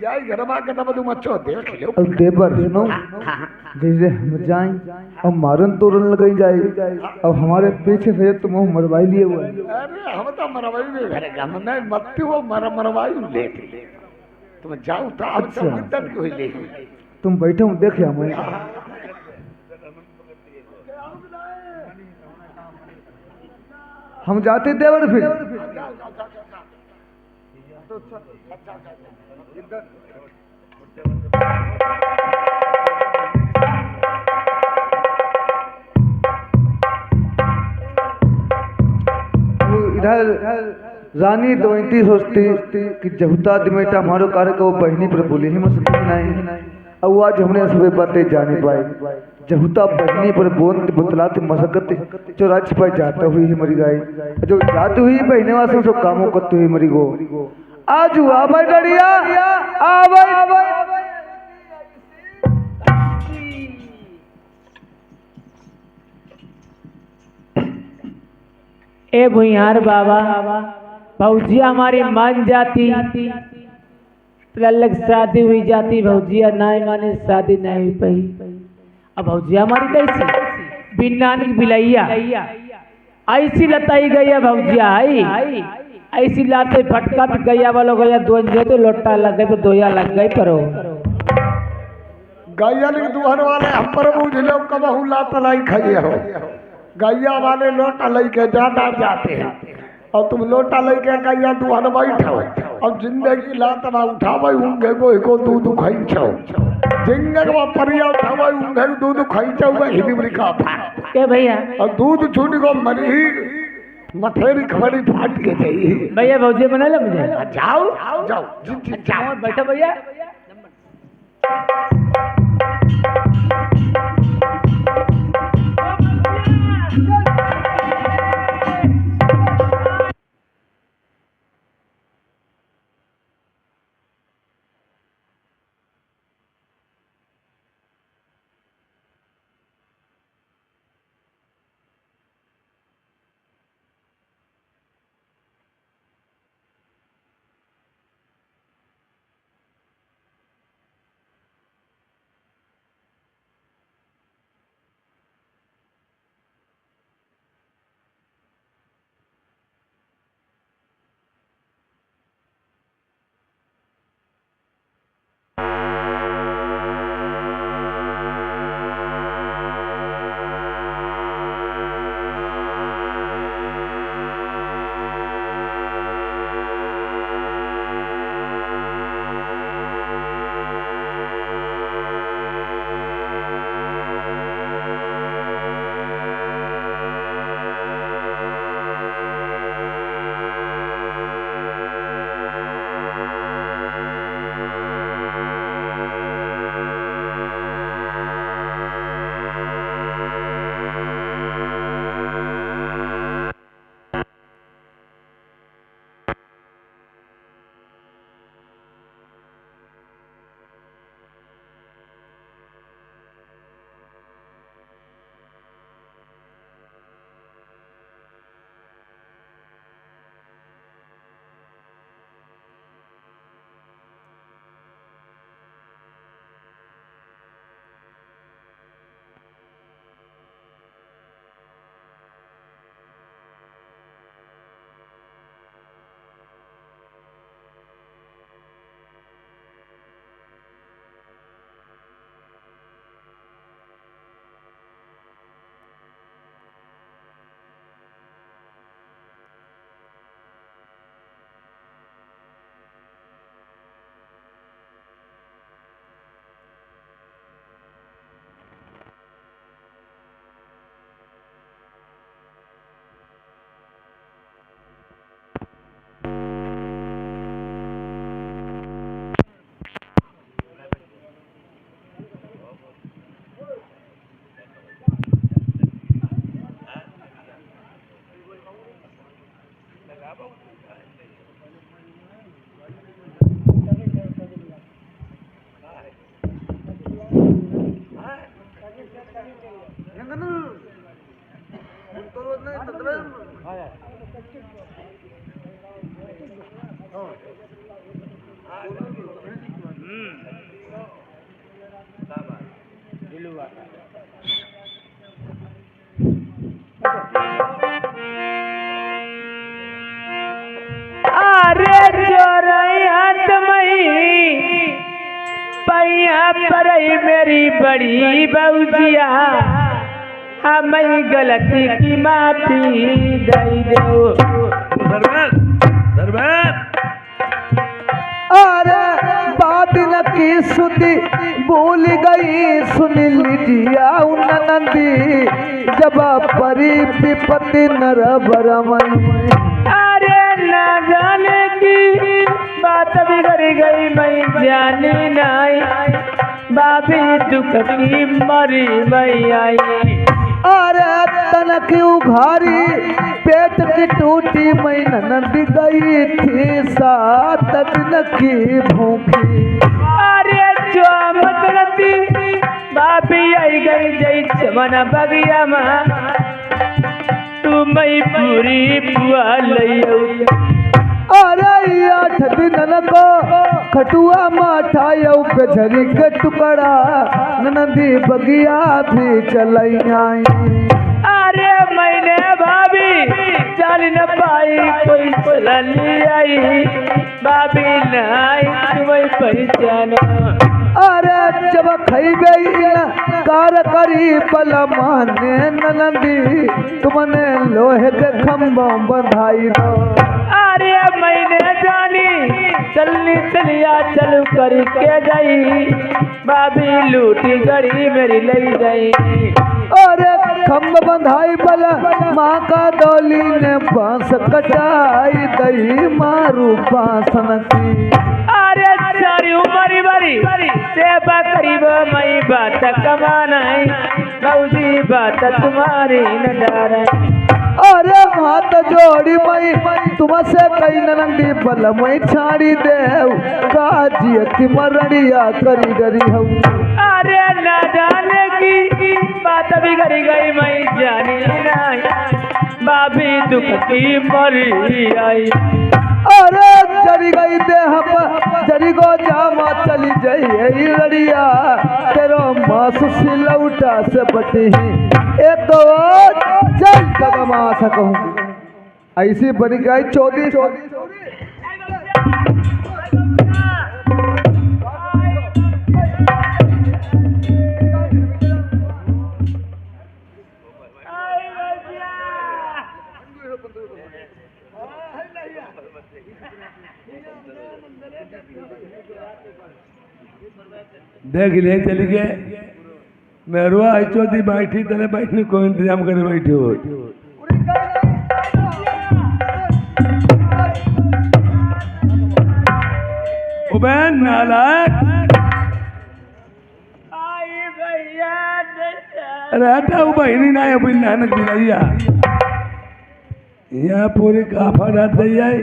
जाए घर में के तब मच्छो देख लो अब देवर सुनो जैसे हम जाए अब मारन तोड़न लगाई जाए अब हमारे पीछे से तुम मरवाई लिए हुआ है। अरे हम तो मरवाई में घर गम नहीं मत वो मरवाई लेते तुम जाओ तो अब तो मुद्दत कोई ले तुम बैठे हूँ देखे हमें हम जाते देवर फिर इधर रानी दमयंती सोचती कि जहुता दिमेटा हमारो कार्य को बहनी पर बोली ही मत नहीं अब आज हमने सब बातें जाने पाई जहुता बहनी पर बोंद बुतलात मशक्कत जो राज पर जाता हुई ही मरी गई जो जाती हुई बहने वासों सब कामों करते हुई मरी गो आज हुआ भाई डरिया आ भाई ए भुइयार बाबा भौजिया हमारी मान जाती अलग शादी हुई जाती भौजिया ना माने शादी नहीं हुई पाई अब भौजिया हमारी कैसी बिन्नान बिलैया ऐसी लताई गई भौजिया आई ऐसी लाते फटका तो गैया वालों गया दो तो लोटा लग गए तो दोया लग गई पर गैया ने दुहर वाले हम पर बुझ लो कबहू लात लाई खाइए हो गैया वाले लोटा लेके ज्यादा जाते हैं और तुम लोटा लेके गैया दुहर बैठो अब जिंदगी लात में उठावे उंगे को दूध खाई छो जिंदगी में परिया उठावे उंगे दूध खाई छो वही निमरी का के भैया और दूध छूट को मरी मथेरी खबरी फाट के चाहिए भैया भौजी बना ले मुझे जाओ जाओ जाओ बैठो भैया अरे चोरैया तमई पैया परई मेरी बड़ी बउजिया हमें गलती की माफी दई दो। अरे बात न की सुधी भूल गई सुन लीजिया नंदी जब परी विपत्ति नर बरमई। अरे ना जाने की बात बिगड़ गई मैं जानी नहीं बाबी दुख की मरी मैं आई। अरे तन की उघारी पेट की टूटी मैं नंद गई थी 7 दिन की भूखी। अरे जो मतलती बाबी आई गई जई चमन बगिया माँ तू मैं पूरी बुआ लइयो। अरे 8 दिन को खटुआ माठायो बेझरी के टुकड़ा नंदी बगिया भी चलई आई। अरे मैंने भाभी चल न पाई कोई चली आई भाभी नहीं तुम्हें पहचान। अरे जब खैबे कार करी बल माने नंदी तुमने लोहे के खम्भों बंधाई दो। अरे मैंने जानी चलनी चलिया चलू करके गई भाभी लूटी गड़ी मेरी ले गई। अरे खम्भ बंधाई बल माँ का डोली ने बांस कटाई दई मारू बांसन की। अरे सारी उमरी बरी सेवा करीब मई बात कमाना गौजी बात तुम्हारी न डर। अरे हाथ जोड़ी मई तुमसे कई नंदी बल मई छाड़ी देव काजियती मरड़िया करी डरी हूँ। अरे न जाने की बात बिगड़ गई मैं जानी नहीं भाभी दुख की मरी आई। अरे जरी गई देह पर जरी गो जामा चली जाई लड़िया तेरो मास सिलौटा से बटी एक दो जल कदमा सकूंगी ऐसी बड़ी गई चौधी। देख ले चली गए मेहरुआ चौथी बैठी तेरे बैठने को इंतजाम करे बैठी हो। बहन नालायक अरे हटा वो बहनी ना अपनी नानक दिलाइया यहाँ पूरी काफा डाल दी जाए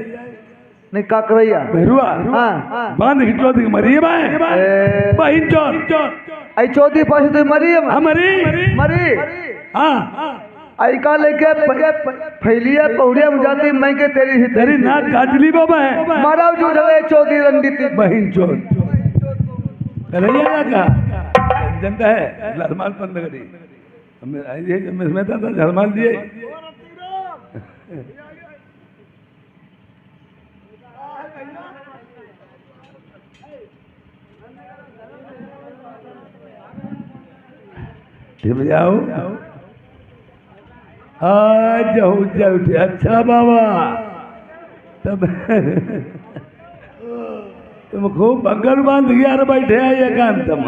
नहीं का करैया मेहरुआ हाँ बांध के चौथी मरी बहन चौथ आई चौथी पास तो मरी है मरी मरी हाँ आई का लेके फैलिया पौड़िया में जाती मैं के तेरी तेरी नाक काजली बाबा है मारा जो जगह चौथी रणनीति बहन चौथ करैया का जनता है झलमाल बंद करी मैं था झलमाल दिए जाओ आज जाओ उठे अच्छा बाबा तब तुम खूब बगल बांध गया बैठे आइए कांतम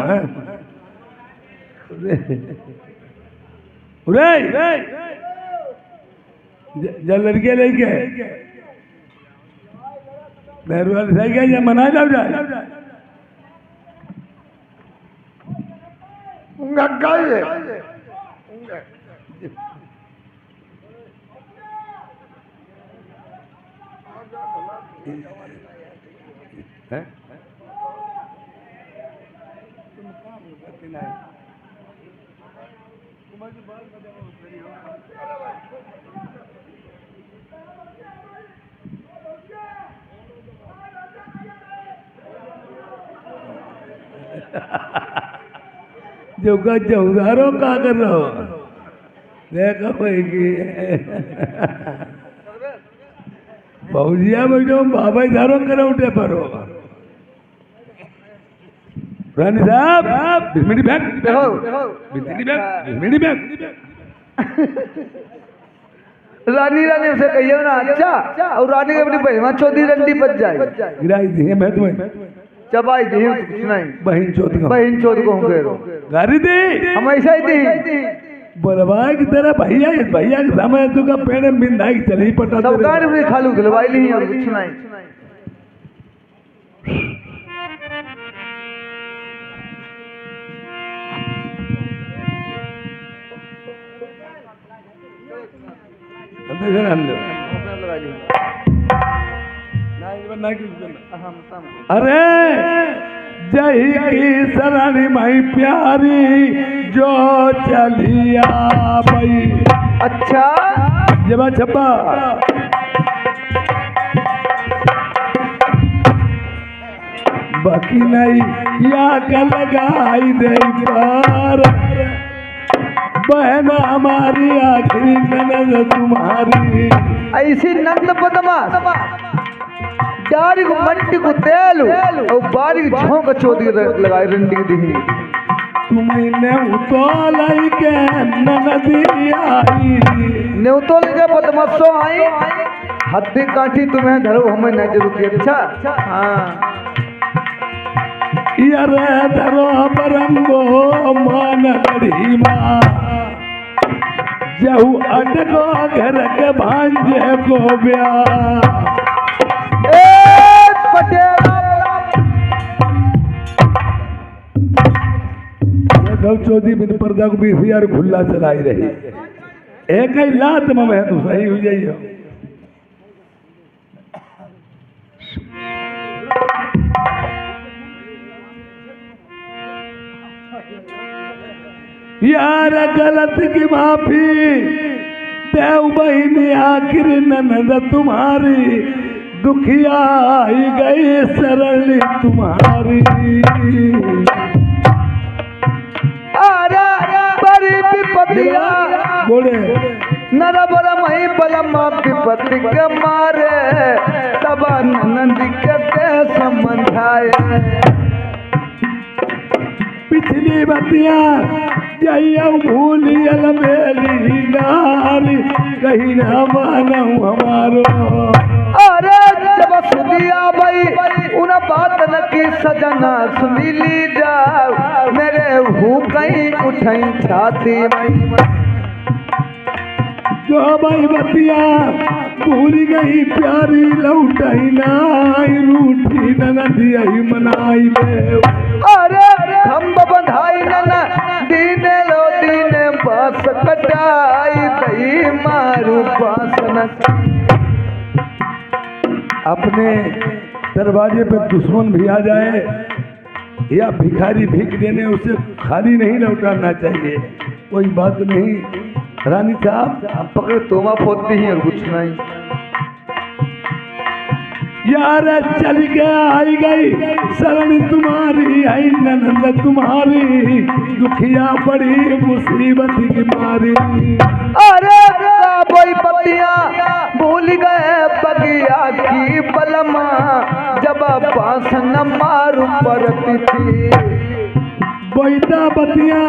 जल लड़के लेके नेहरू वाले सही क्या मना जाओ जाए जो का चौधारो का कर रहो देखो भाई की भौजिया बैठो बाबा धारो करो उठे परो रानी साहब बिस्मिली बैग देखो बिस्मिली बैग बिस्मिली बैग रानी रानी उसे कहिए ना अच्छा और रानी के अपनी बहन चौधरी रंडी बच जाए गिराई दी मैं तुम्हें चबाई दी कुछ नहीं बहन चौथ का बहन चौध को हम कह गारी दी हम ऐसा ही दी बोलवा की तरह भैया भैया के समय तू का पेड़ बिंदाई चली पटा सब गाड़ी में खालू दिलवाई ली और कुछ नहीं अरे जय की सरानी माई प्यारी जो चलिया भाई अच्छा जब छप्पा बाकी नहीं या का लगाई दे पार बहन हमारी आखिरी ननद तुम्हारी ऐसी नंद बदमाश डारी को मंटी को तेल और बारीक झोंक चौधरी लगाई रंडी दी तुमने उतोलाई के ननदी आई न्यूतोल के बदमाशों आई हद्दी काठी तुम्हें धरो हमें नहीं जरूरत अच्छा हाँ यरे धरो बरंगो मान गढ़ी माँ जहू अटको घर के भांजे को ब्याह चौधरी बिन पर्दा को 20,000 खुला चलाई रही एक ही लात में तो सही हो जाइए यार गलत की माफी देव बहनी आखिर ननद तुम्हारी दुखिया आई गई सरली तुम्हारी बोले नरबर मही बलमा विपत्ति के मारे तब नंदी के समझाए पिछली बतिया जइया भूलियल मेली नारी कहीं ना मानू हमारो अरे जब सुनिया भाई उन बात न की सजना सुनी ली जाओ मेरे हूँ कहीं उठाई छाती जो भाई बतिया भूल गई प्यारी लौटाई नाई रूठी नदी आई मनाई ले अरे खम्ब बंधाई नना दीने लो दीने बास कटाई दई मारू बास न अपने दरवाजे पे दुश्मन भी आ जाए या भिखारी भीख देने उसे खाली नहीं लौटाना चाहिए कोई बात नहीं रानी साहब हम पकड़ तोमा फोड़ती ही और कुछ नहीं यार चल गया आई गई शरण तुम्हारी आई ननद तुम्हारी दुखिया बड़ी मुसीबत की मारी अरे कोई पतिया भूल गए बगिया की बलमा जब पास न मारू पड़ती थी बैठा बतिया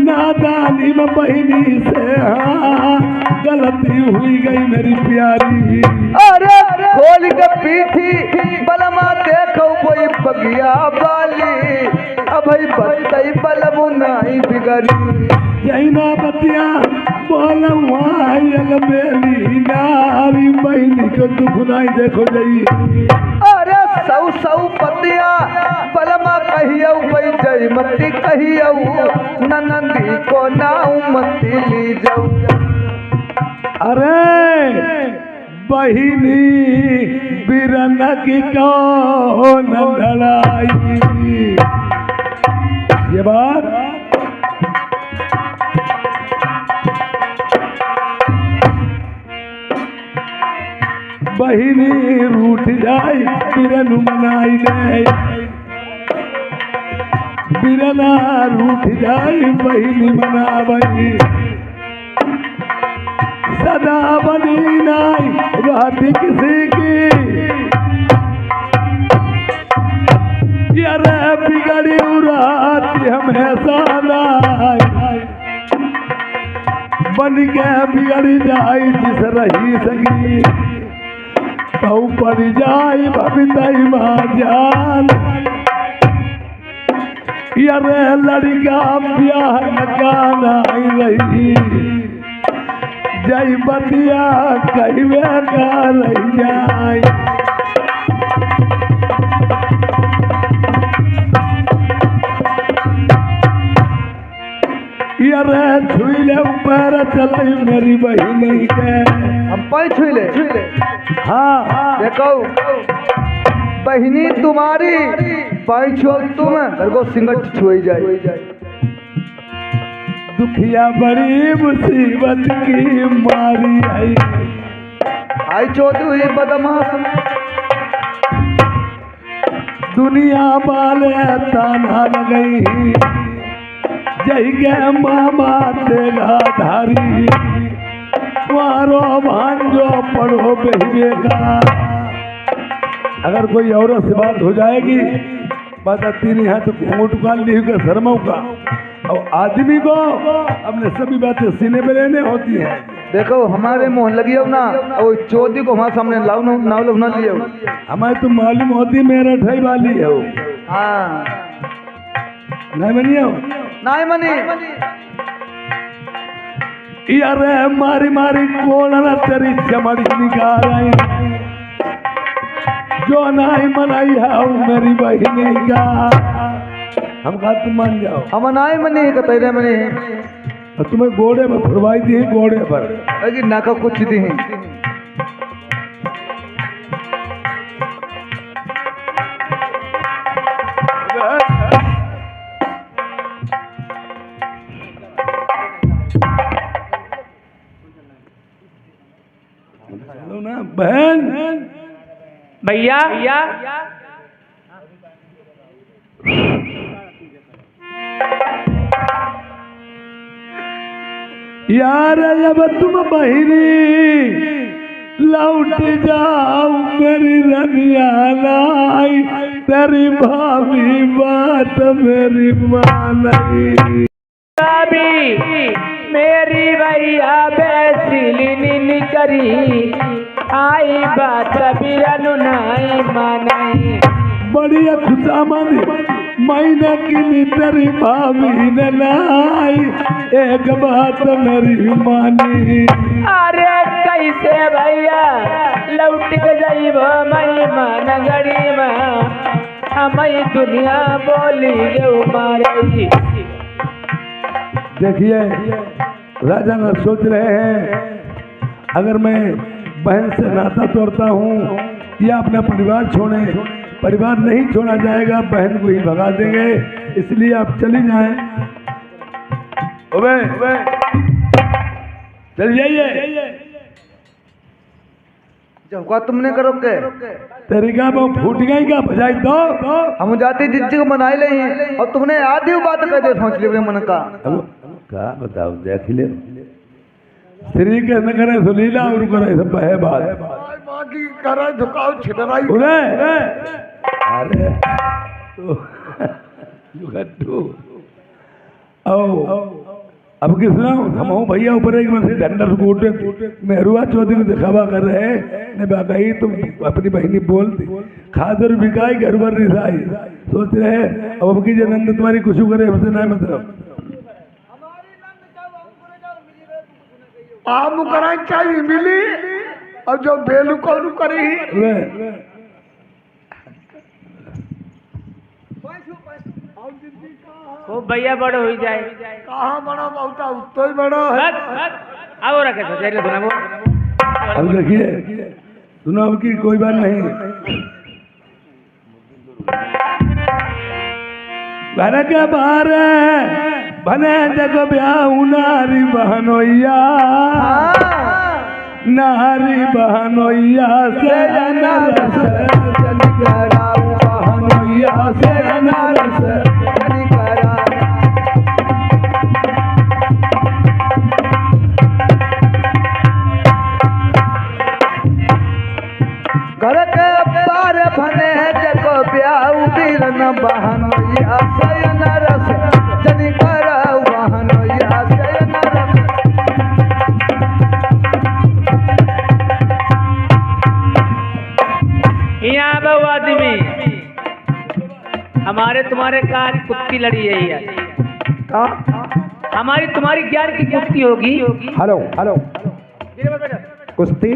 नादानी में बहनी से हाँ गलती हुई गई मेरी प्यारी अरे खोल के पीठी बलमा देखो कोई बगिया वाली अब बतई बलमु नहीं बिगड़ी जैना बतिया बोल मेली नारी बहनी को दुख नहीं देखो जाइए अरे सौ पतिया बलमा कहियो भाई जय मती कहियो ननदी को नाऊ मती ली जाऊ अरे बहिनी बिरन की कौन लड़ाई ये बात बहिनी रूठ जाए बिरन मनाई दे बिरना रूठ जाई बहिनी मनावई सदा बनी नाई रहती किसी की यारे बिगड़ी उड़ाती हमेशा नाई बन के बिगड़ी जाई जिस रही सगी तो पड़ जाई भवितई माँ जान यारे लड़का ब्याह लगाना रही जय बतिया कहवे का रही जाई यारे छुई ले ऊपर चलाई मेरी बहिनी के हम पैर छुई ले हाँ देखो बहिनी तुम्हारी पैर छुओ तुम मेरे को सिंगट छुई जाए दुखिया बड़ी मुसीबत की मारी आई चौथी हुई बदमाश दुनिया वाले ताना लगई जय गे मामा तेगा धारी मारो भांजो पढ़ो बेहेगा अगर कोई औरत से बात हो जाएगी बात आती नहीं है तो घूंघट उकाल ली होगा शर्मों का और आदमी को अपने सभी बातें सीने पे लेने होती हैं। देखो हमारे मुँह लगी हो ना और चौथी को हमारे सामने लाओ ना लियो हमें तो मालूम होती मेरा ढाई वाली है वो हाँ नहीं बनिए नहीं मनी यारे मारी मारी कोड़ा तेरी चमड़ी निकाल आई जो नहीं मनाई है मेरी बहिनी का हम कहा तुम मान जाओ हम नहीं मनी कतरे मनी और तुम्हें घोड़े में फुरवाई दी घोड़े पर अरे नाका कुछ दी ना बहन भैया यार जब तुम बहिनी लौट जाओ मेरी रनिया लाई तेरी भाभी बात मेरी मानी मेरी भैया बेसिली करी आई बात बिरनु नहीं मानी बढ़िया खुशामद महीने की तेरी भाभी ने लाई एक बात मेरी मानी अरे कैसे भैया लौट के जाइब मई मन गड़ी में हमें दुनिया बोली मारे देखिए राजा न सोच रहे हैं अगर मैं बहन से नाता तोड़ता हूँ या अपना परिवार छोड़े परिवार नहीं छोड़ा जाएगा बहन को ही भगा देंगे इसलिए आप चली जाएं चल जाइए जब का तुमने करो के तेरी का वो फूट गई का बजाई दो हम जाते जिज्जी को मनाई ले और तुमने आधी बात कह दे सोच लिया मन का बताओ देख ले श्री के न करे सुलीला और करे सब है बात बाकी करे झुकाओ छिटराई अरे जुगट्टू अब किस हम भैया ऊपर एक मन से डंडर कूटे मेहरुआ चौधरी को दिखावा कर रहे ने बाकाई तुम अपनी बहनी बोल दी खादर बिकाई घर पर रिसाई सोच रहे अब की नंद तुम्हारी कुछ करे हमसे ना मतलब आम करा चाहिए मिली और जो बेलू कौन करी वो भैया बड़ो हो जाए कहाँ बड़ा बहुता तो ही बड़ा है अब रखे तो सुना वो अब देखिए सुना की कोई बात नहीं घर के बाहर बने जग ब्याह नारी बहनोइया नारी बहनोइया से बहनोइया से बहनोइया शयन रस जनि करऊ बहनोइया शयन रस। यहाँ बहु आदमी हमारे तुम्हारे का कुत्ती लड़ी है यार। का हमारी तुम्हारी ज्ञान की कुश्ती होगी। हेलो हेलो कुश्ती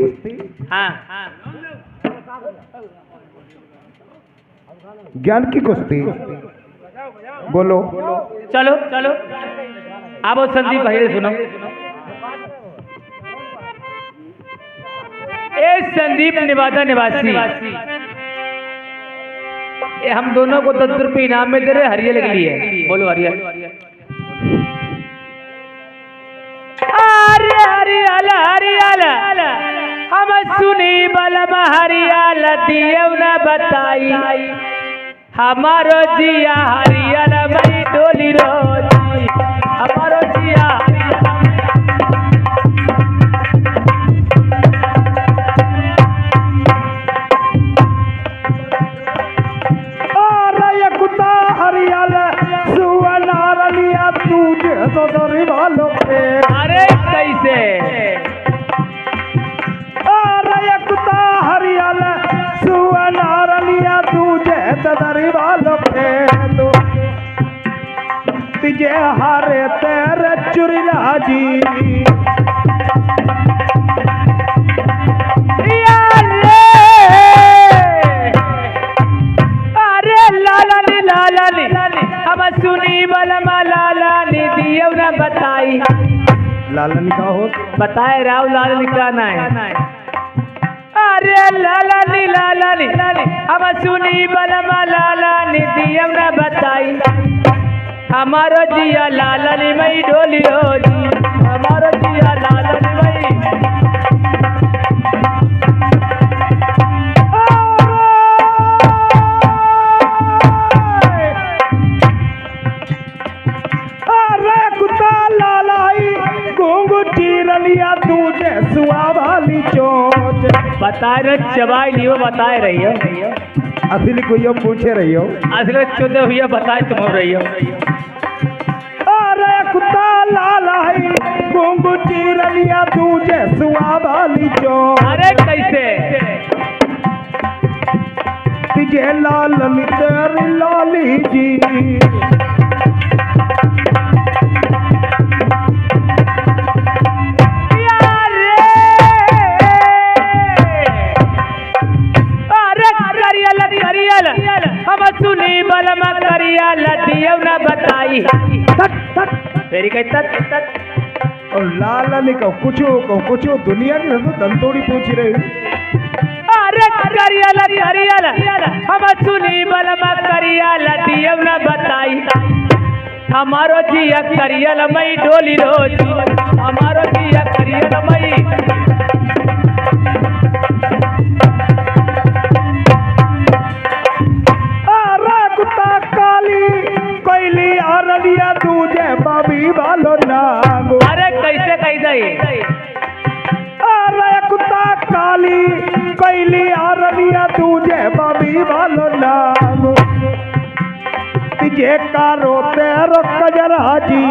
हाँ ज्ञान की कुश्ती बोलो। चलो चलो आप वो संदीप भाई से सुनो। ए संदीप निवादा निवासी, ये हम दोनों को 10 रुपये इनाम में दे रहे हरियल के लिए। बोलो हरियल। अरे हरियल हरियल हम सुनी बलम हरियल दियो न बताई हमारो जिया हरियल मई डोली रोजी हमारो जिया अरे कैसे अरे कुत्ता हरियल सुअनारलिया तुझे तदरी वालो पे तो तुझे हारे तेरे चुरिया जी सुनी बलमा लाला ने दियो न बताई। लालन का हो बताए राव लालन का ना है। अरे लाला नी हम सुनी बलमा लाला ने दियो न बताई हमारो जिया लाला नी मई डोली रोजी हमारो जिया लाला नी मई। बताए रहे चबाई लियो बताए रही हो असली कोई पूछे रही हो असली चुदे हुई बताए तुम हो रही हो। अरे कुत्ता लाला घूंघू चीरलिया तुझे सुआ वाली चो। अरे कैसे तुझे लालन तेरी लाली जी हम सुनी बलमा करिया लदियो न बताई। फेरी कह तक और लालन को कुछ दुनिया की तो दंतोड़ी पूछ रही। अरे करिया हम सुनी बलमा करिया लदियो न बताई हमारो जिया करियल मई डोली रोजी हमारो जिया करियल मई। अरे कैसे कह दई अरे कुत्ता काली कैली आरनिया तुझे बबी वालो नाम तुझे कारो तेरो कजरा जी।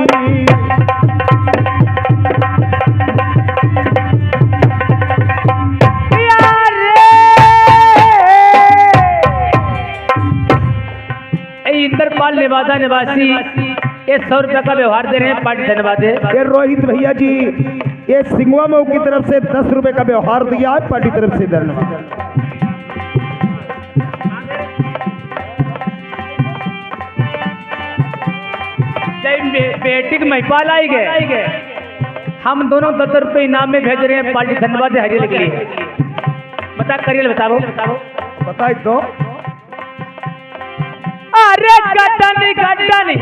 इंद्रपाल निवादा निवासी ये 100 रुपया का व्यवहार दे रहे हैं। पार्टी धन्यवाद है। ये रोहित भैया जी ये सिंगवा मऊ की तरफ से 10 रुपए का व्यवहार दिया है। पार्टी तरफ से धन्यवाद। बेटी के महिपाल आई गए हम दोनों 10 रुपए इनाम में भेज रहे हैं। पार्टी धन्यवाद है हरियल के लिए। बता करियल बताओ बताई तो। अरे गड्ढानी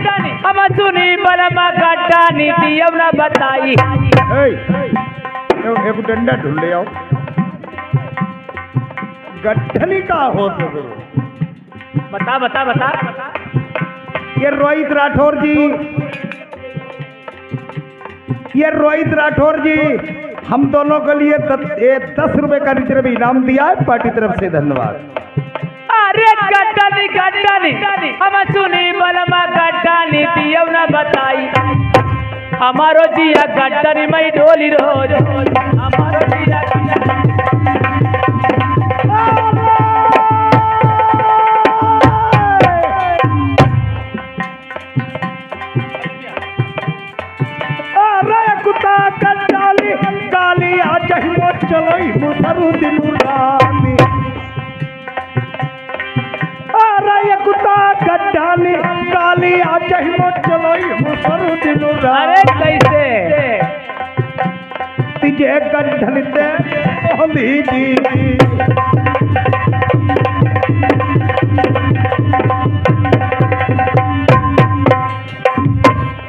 हम सुनी बलमा गड्ढानी दियो न बताई। एक डंडा ढूंढ ले आओ। गड्ढनी का हो तो बता बता बता। ये रोहित राठौर जी हम दोनों के लिए 10 रुपए का रिजर्व इनाम दिया है। पार्टी तरफ से धन्यवाद। अरे गड्ढानी हम सुनी बलमा गड्ढा नीति न बताई हमारो जिया गड्ढा नी मई डोली रोज हमारो जिया कुत्ता कटाली काली आज ही मो चलोई मुसरु दिनु रानी अरे कुत्ता कटाली काली आज ही मो चलोई मुसरु दिनु अरे कैसे तिजे गंढलते होली जी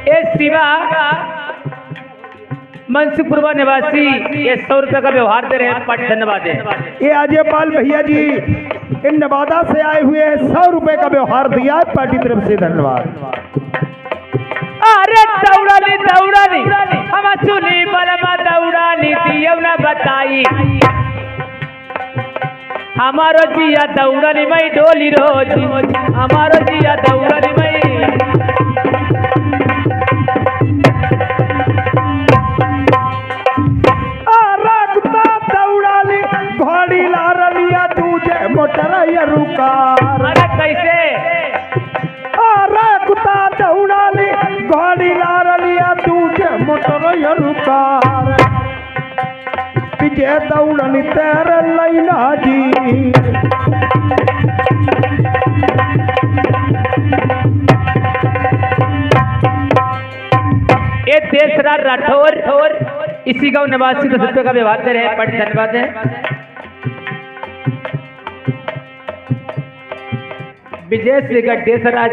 ए शिवा मनसुखपुरवा निवासी ये 100 रुपए का व्यवहार दे रहे हैं पट धन्यवाद है। ये अजयपाल भैया जी इन नवादा से आए हुए 100 रुपए का व्यवहार दिया है पार्टी तरफ से धन्यवाद। अरे दौड़ानी हम सुनी बलमा दौड़ानी दियो न बताई हमारो जिया दौड़ानी मई डोली रोज हमारो जिया दौड़ानी मई घोड़ी लारनिया तुझे मोटर रुकार अरे कैसे अरे कुत्ता दौड़ाली घोड़ी लारनिया तुझे मोटर रुकार तुझे दौड़नी तेरे लैना जी ये तेसरा राठौर इसी गांव निवासी 10 रुपए का व्यवहार दे रहे हैं बड़े धन्यवाद है। विजय श्री गड्ढेसराज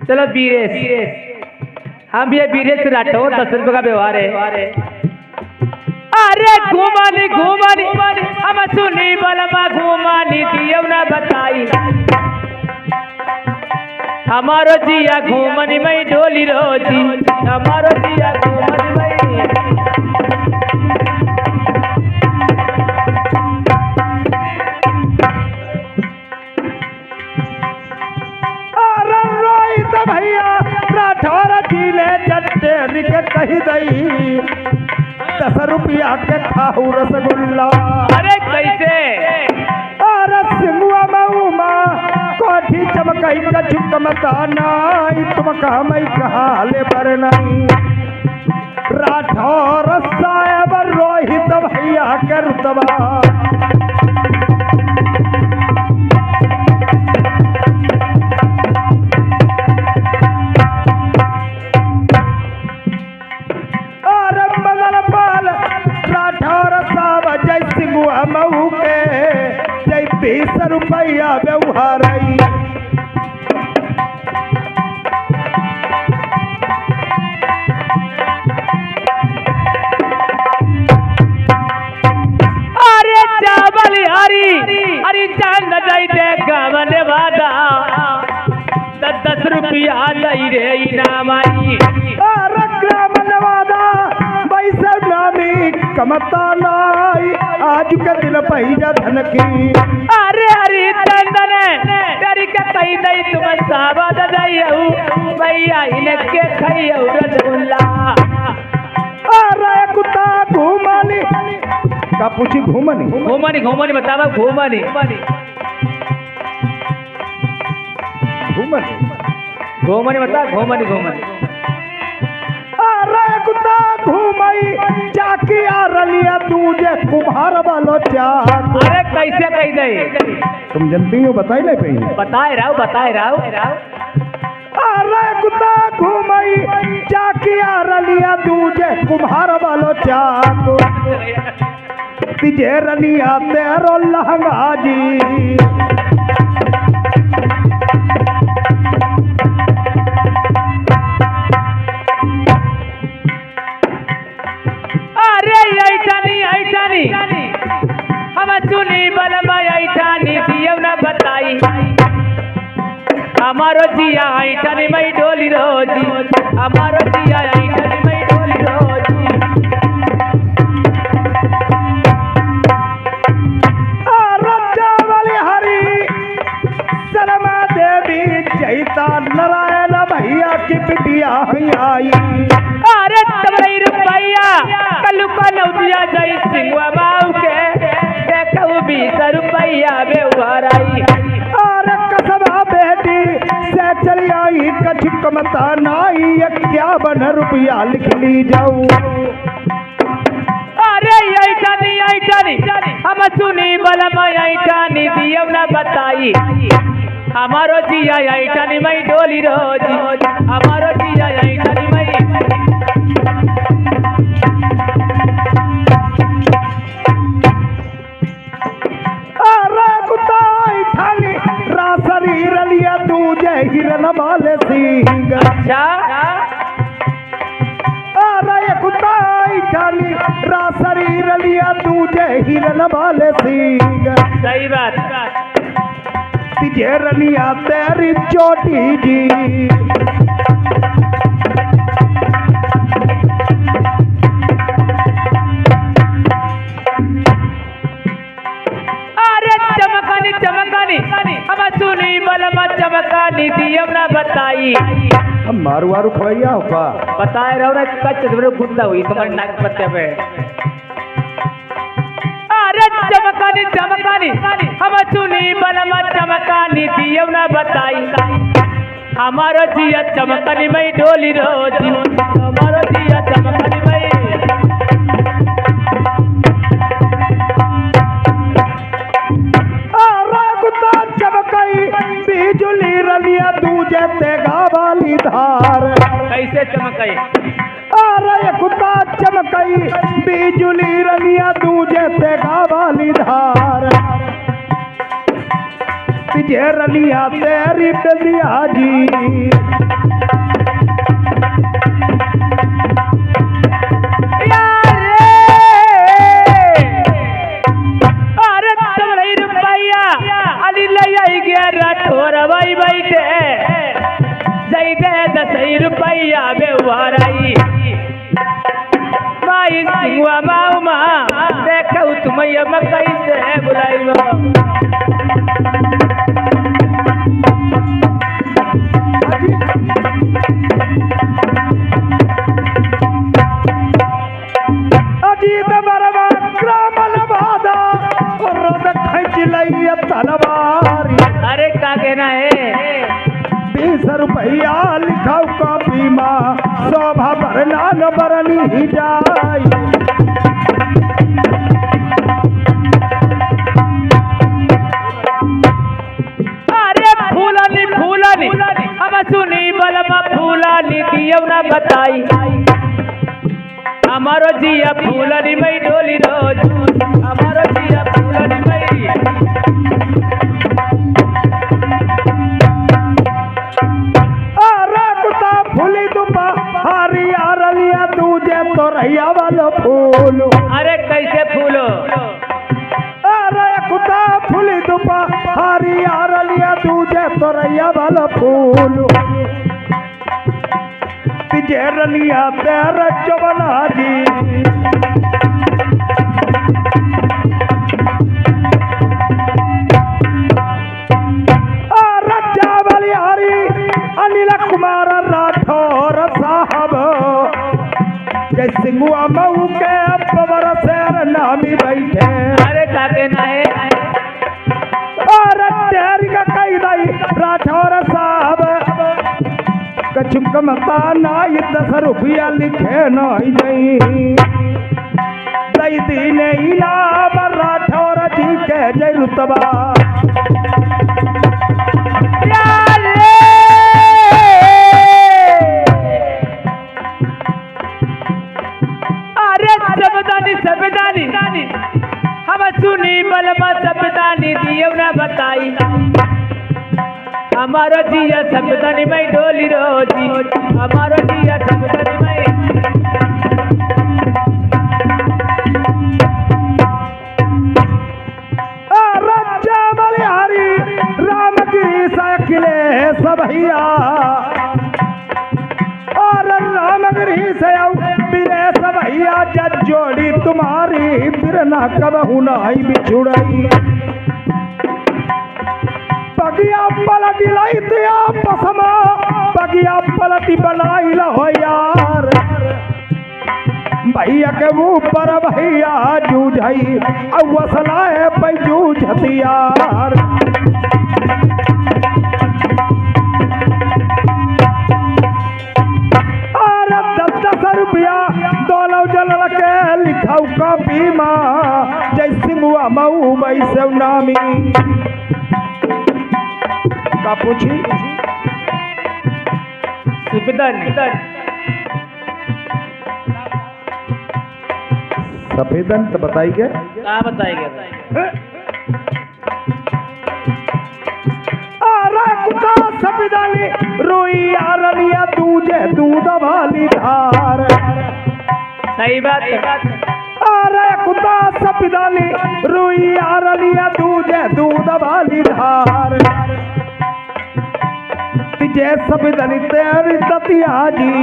चलो वीरेश हम भी वीरेश राठौर 10 रुपए का व्यवहार है। अरे घुमानी हम सुनी बलमा घुमानी दियो न बताई हमारो जिया घूमनी मई डोली रोजी हमारो जिया घूमनी मई अरे रोहित भैया राठौर जिले जट्टे निके कही दई 10 रुपया के खाऊ रसगुल्ला अरे कैसे अरे सिंगुआ मऊमा कोठी चमकई का झुकमता नाई तुम कहमई कहाले पर नहीं राठौर साहेब रोहित भैया के रुतबा अरे मदन पाल राठौर साहब जय सिंगुआ मऊ के जय 20 रुपया व्यवहार अरे चावल हरी चांद दई दे गवन वादा 10 रुपया दई रे इनाम आई अरे ग्राम नवादा वैसे नामी कमता नाई आज के दिन पैजा धन की अरे हरी चंदन तेरी के कही दई तुम साबद दईऊ भैया इनके खईऊ रसगुल्ला अरे कुत्ता घूमनी का पूछी घूमनी बतावा घूमनी बता घूमनी अरे कुत्ता घूमई जाकी आ रलिया तुझे कुम्हार वालो चाक अरे कैसे कही दई तुम जनती हो बताई नहीं पही बताए राव अरे कुत्ता घूमई जाकी आ रलिया तुझे कुम्हार वालो चाक तिजे रलिया तेरो लहंगा जी अरे ऐठानी हम सुनी बलमा ऐठानी दियो न बताई हमारो जिया ऐठानी मई डोली रोजी हमारो जिया ऐठानी मई डोली रोजी अरे नारायण भैया की बिटिया आई। अरे तमरई रुपैया कलु का नौतिया जई सिंगवा बाऊ के देखऊ 20 रुपैया बेवराई। और कसबा बेटी से चली आई कछ कमता नाई 51 रुपया लिख ली जाऊ। अरे ऐठानी हम सुनी बलम ऐठानी दियो ना बताई। हमारो जिया ऐठानी मई डोली रोज हमारो जिया ऐठानी मई। अरे कुत्ता ऐठानी रासरी रलिया दूजे हिरन वाले सिंह। अच्छा अरे कुत्ता ऐठानी रासरी रलिया दूजे हिरन वाले सिंह। सही बात। तिजे रलिया तेरी चोटी जी। चमकानी हम सुनी बलमा चमकानी दियो ना बताई। मारू वारू खवैया हो का बताए रहो ना कच्च धुरे गुंडा हुई तुम्हारे नाक पत्ते पे। अरे चमकानी हम सुनी बलमा चमकानी दियो ना बताई। हमारो जिया चमकानी मई डोली रोज हमारो जिया चमकानी मई। चमकई बिजुली रलिया दूजे तेगा वाली धार। कैसे चमकई? अरे कुत्ता चमकई बिजुली रलिया दूजे तेगा वाली धार। तिजे रलिया तेरी बलिया जी। राठौरवाई बैठे जई दे 10 रुपैया बेवराई। माई सिंगवा माऊ माँ देखऊ तुम्हें मकई से बुलाई। अजीत बरवा ग्रामन बाधा रोद खींच लई तलवार। अरे का कहना है? 20 रुपया लिखाऊ कॉपी माँ शोभा भरना न बरनी जाई। अरे फूलानी हम सुनी बलमा फूलानी दियो ना बताई। हमारो जिया फूलानी मई डोली रोज हमारो जिया फूलानी मई। दूजे तो रैया वाला फूल। अरे कैसे फूलो? अरे कुत्ता फूली दुपा हारी आरलिया दूजे तो रैया वाला फूल। तिजे रलिया तेरा चवना जी। रजा वाली हरी अनिल कुमार राठौर साहब जय सिंगुआ मऊ के पवर से नामी बैठे। अरे का कहना है? और तेरी का कई दई राठौर साहब कछु कमता नाई 10 रुपया लिखे नहीं नहीं। दई दीन इनाम राठौर जी के जय रुतबा। सबदानी हम सुनी बलमा सबदानी दियो ना बताई। हमारो जिया सबदानी में डोली रोजी हमारो जिया सबदानी में। रजा बलिहारी रामगिरी साकिले सबहिया और रामगिरी से भैया जब जोड़ी तुम्हारी फिर ना कब हुनाई बिछुड़ाई। पगिया पलट लाई दिया पसमा बगिया पलटी बनाई हो यार भैया के ऊपर भैया जूझई अवसलाए पे जूझ हथियार अरे 10-10 रुपया दोनों जल के लिखाऊ कॉपी माँ जैसे मुआ मऊ वैसे नामी का पूछी सफेदन तो बताइए क्या बताएगा अरे कुत्ता सफेदानी रोई आरलिया दूजे दूध वाली धार सही बात है अरे कुत्ता सफेदानी रोई आरलिया दूजे दूध वाली धार तुझे सफेदानी तेरी ततिया जी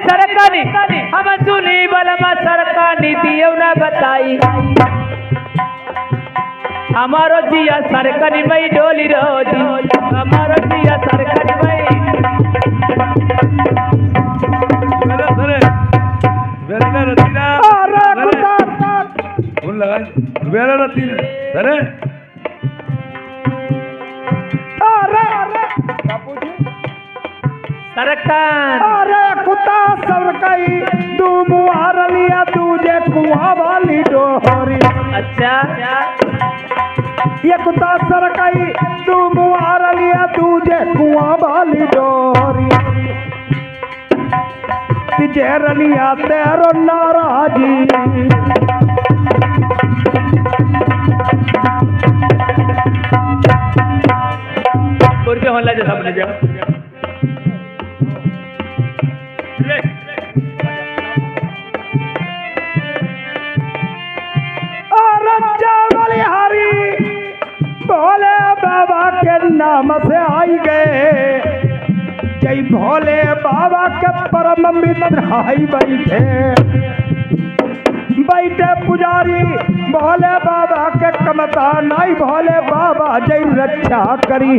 सरकानी हम सुनी बलमा सरकानी दियो ना बताई हमारो जिया सरकानी मई डोली रोजी हमारो जिया सरकानी मई सरकार अरे कुत्ता सरकाई तू मुहार लिया तुझे कुआं वाली डोरी अच्छा ये कुत्ता सरकाई तू मुहार लिया तुझे कुआं वाली डोरी तुझे रलिया तेरो नाराजी के होने लगे सामने जा भोले बाबा के नाम से आई गए जय भोले बाबा के परम मित्र आई बैठे बैठे पुजारी भोले बाबा के कमता नाई भोले बाबा जय रक्षा करी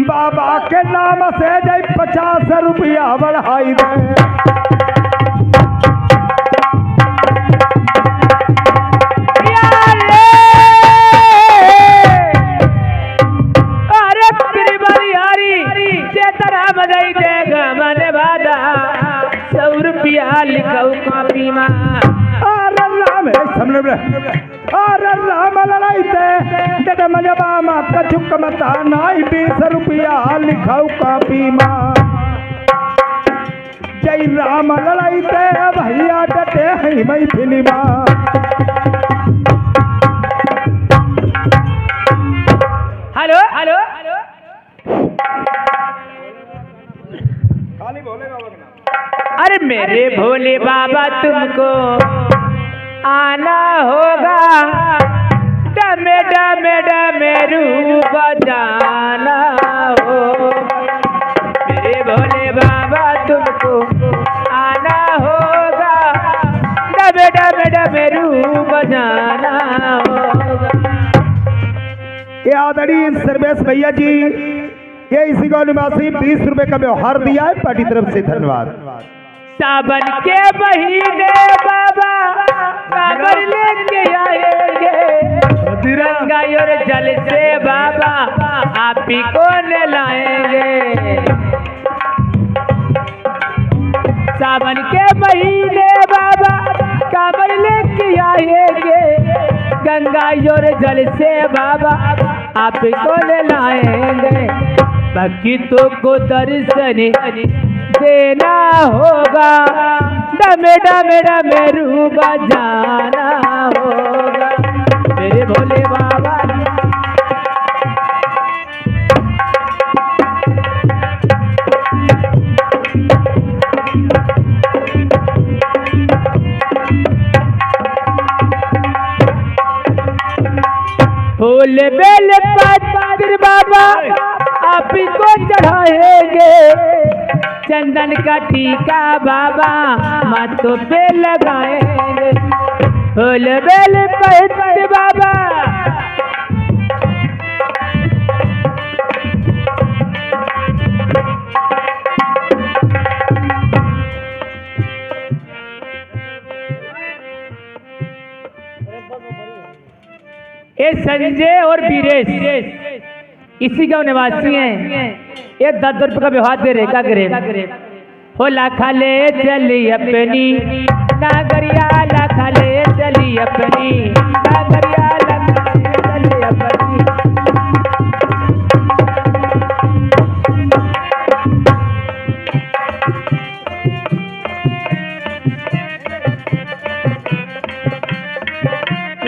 बाबा के नाम से जय 50 रुपया बढ़ाई दे लिखाऊ कॉपी माँ अरे राम है सामने अरे राम लड़ाई ते डट मजबा माँ कछुक मता नाई 20 रुपया लिखाऊ कॉपी माँ जय राम लड़ाई ते भैया डटे है मई फिल्मा हेलो हेलो खाली भोले बाबा का अरे मेरे भोले बाबा तुमको आना होगा डमे डमे डमे रूप जाना हो मेरे भोले बाबा तुमको आना होगा डमे डमे डमे रूप जाना होगा। ये आदरणीय सर्वेश भैया जी ये इसी गाँव निवासी 20 रुपए का व्यवहार दिया है पार्टी तरफ से धन्यवाद। सावन के महीने बाबा कांवर लेके आएंगे गंगा और जल से बाबा आप ही को नहलाएंगे सावन के महीने बाबा कांवर लेके आएंगे गंगा और जल से बाबा आप ही को नहलाएंगे भक्तों को दर्शन देना होगा डमे डमे डमे रूप जाना होगा मेरे भोले बाबा फूल बेल पत्र बाबा आप ही को चढ़ाएंगे, चंदन का टीका बाबा माथों पे लगाएंगे। फूल बेल पत्र बाबा ये संजय और वीरेश इसी गांव निवासी हैं। ये 10 रुपये का व्यवहार दे रेखा करे हो लाखा ले चली अपनी नागरिया, लाखा ले चली अपनी नागरिया, लाखा ले चली अपनी।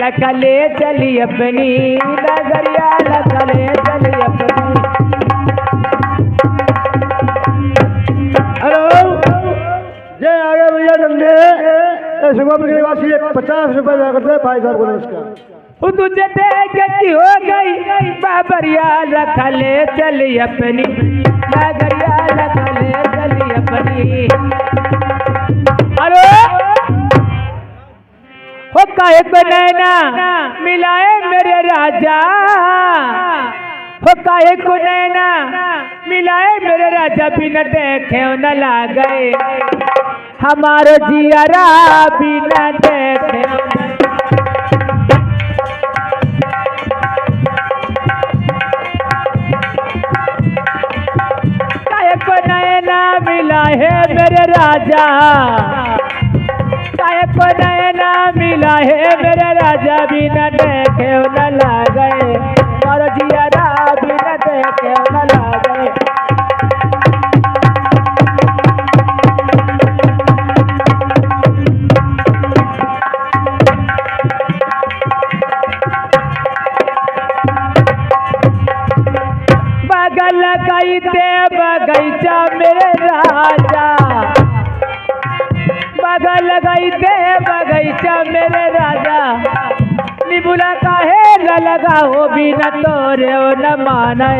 लखले चली अपनी नगरिया, लखले चली अपनी। हेलो, ये आ गए भैया डंडे। सुबह के निवासी 50 रुपए दिया करते हैं भाई साहब को नमस्कार। तुझे देखती हो गई बाबरिया, लखले चली अपनी नगरिया, लखले चली अपनी। हेलो हो काहे को नैना मिलाए मेरे राजा, हो काहे को नैना मिलाए मेरे राजा, बिना देखे न लागे हमारो जियारा, बिना देखे। काहे को नैना मिलाए मेरे राजा, काहे को नैना मिला है मेरे राजा, बिना देखे न लागे और जियारा, बिना देखे न लागे। बगल लगाई दे बगीचा मेरे राजा, बगल लगाई दे बगीचा मेरे राजा, निबुला काहे न लगा हो बिना तोरे ओ न माने,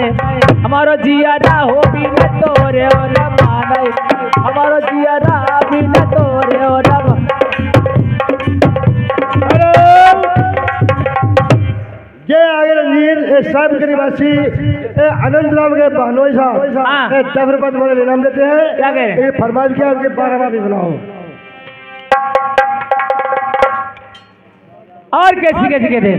हमारो जियारा हो बिना तोरे ओ न माने, हमारो जियारा बिना तोरे ओ न माने। ये आगे रणजीत साहब के निवासी अनंत राम के बहनोई साहब 10 रुपए तुम्हारे इनाम देते हैं। क्या कहे? फरमाइश किया उनके 12वां भी बनाओ। और कैसी कैसी कहते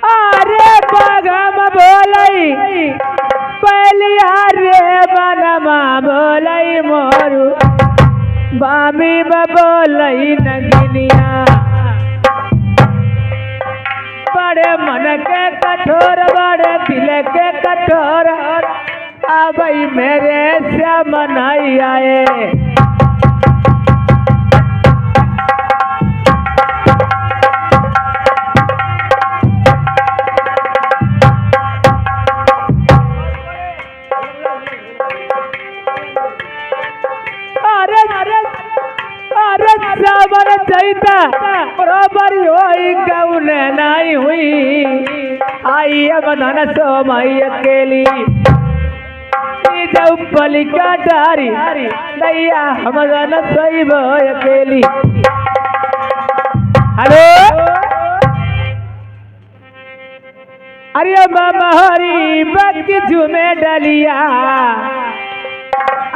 अरे बागम बोलई पहलिया रे बनमा बोलई मोरू, बामी में बोलई नगिनिया, बड़े मन के कठोर बड़े दिल के कठोर, अब मेरे श्याम नहीं आए। सावन चैता बराबर होई गौन नहीं हुई, आई अब धन सोमई अकेली जब पलिका डारी नैया हम धन सही अकेली। हेलो अरे मामा हरी बग झूमे डलिया,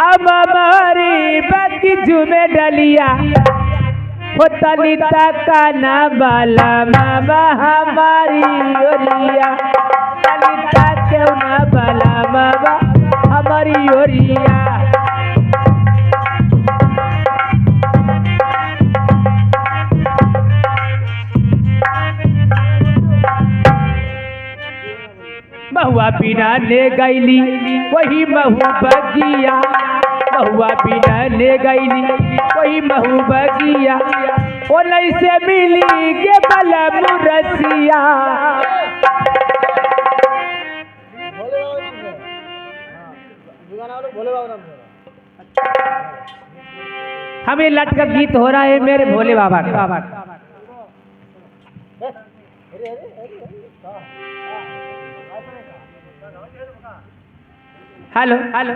अब हमारी बग झूमे डलिया, तनिता का ना बाला मामा हमारी ओरिया, तनिता क्यों ना बाला मामा हमारी ओरिया। महुआ बिना ले गईली वही महू बगिया, महुआ बिना ले गईली वही महू बगिया, वो नहीं से मिली के बला मुरसिया। हमें लट का गीत हो रहा है मेरे भोले बाबा का। हेलो हेलो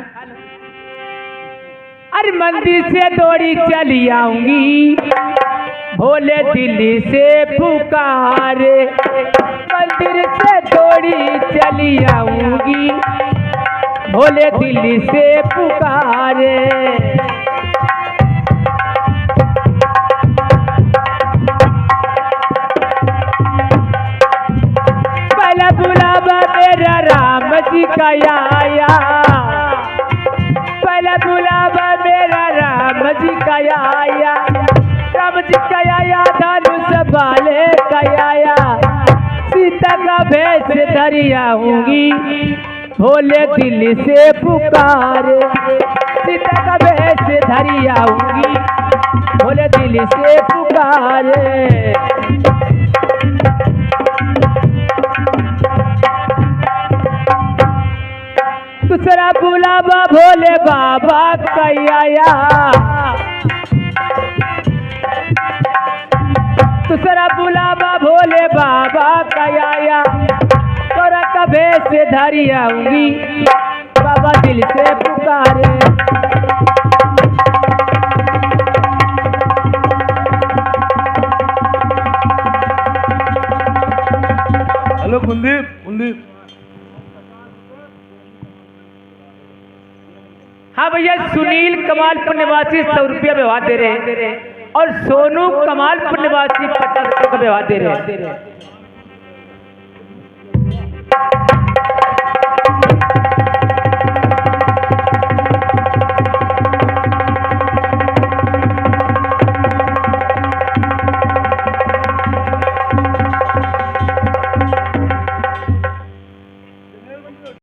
अरे मंदिर से दौड़ी चली आऊंगी भोले दिल्ली से पुकारे मंदिर से दौड़ी चली आऊंगी भोले दिल्ली से पुकारे पहला बुलावा मेरा राम जी का आया पहला बुलावा मेरा राम जी का आया राम जी का आया धनुष वाले का आया सीता का भेष धरी आऊंगी भोले दिल्ली से पुकारे सीता का भेष धरी आऊंगी भोले दिल्ली से पुकारे दूसरा बुलावा भोले बाबा का आया दूसरा बुलावा भोले बाबा का आया तोरा का भेष धरी आऊंगी बाबा दिल से पुकारे हेलो कुलदीप कुलदीप हाँ भैया सुनील कमालपुर निवासी 100 रुपया व्यवहार दे रहे हैं और सोनू कमालपुर निवासी 50 रुपये का व्यवहार दे रहे हैं